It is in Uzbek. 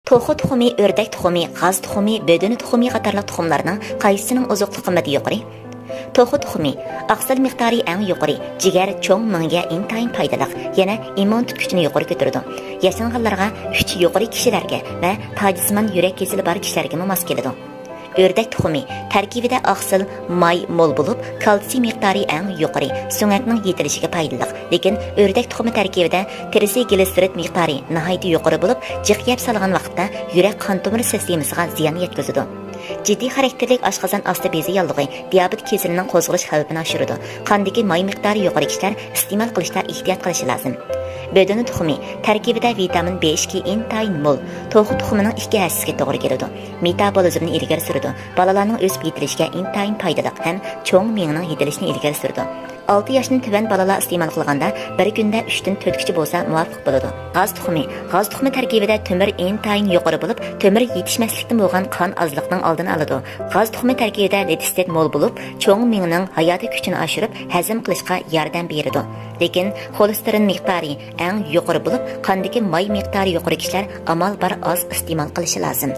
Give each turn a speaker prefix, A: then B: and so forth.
A: Toxu tuxumi, ördək tuxumi, g'az tuxumi, bödüni tuxumi qatorliq tuxumlarning qaysisining oziqlik qimmati yuqori? Toxu tuxumi oqsil miqdori eng yuqori, jigar cho'ng mingga intayin foydaliq, yana immunitet kuchini yuqori ko'taradi. Yashanganlarga, 3 yuqori kishilarga va tajismon yurak kasali bor kishilarga mos keladi. Ördək tuxumi tarkibida oqsil, may mo'l bo'lib, kalsiy miqdori eng yuqori, so'ngakning yetilishiga foydaliq. Lekin ördək tuxumi tarkibida trigliserid miqdori nihoyat yuqori bo'lib, jiq yeb solgan vaqtda yurak qon tomir sistemasiga ziyon yetkazadi. Ciddi xarakterlik oshqozon osti bezi yallig'i diabet kasalining qo'zg'alish xavfini oshiradi. Qondagi may miqdori yuqori kishilar iste'mol qilishda ehtiyot qilishi lozim. Bödüni tuxumi tarkibida vitamin B2 intayin mo'l. Toxu tuxumining 2 hassasiga to'g'ri keladi. Metabolizmni ilgari suradi. Bolalarning o'sib yetilishiga intayin foydali ham cho'ng miyaning yetilishini ilgari suradi. 6 yoshdan tuvan bolalar iste'mol qilganda bir kunda 3 dan 4 kishi bo'lsa muvofiq bo'ladi. G'az tuxumi tarkibida temir intayin yuqori bo'lib, temir yetishmaslikdan bo'lgan qon ozliqning oldini oladi. G'az tuxumi tarkibida letistet mo'l bo'lib, cho'ng miyaning hayotiy kuchini oshirib, hazm qilishga yordam beradi. Lekin xolesterin miqdori eng yuqori bo'lib, qondagi may miqdori yuqori kishilar amal bar oz iste'mol qilishi lozim.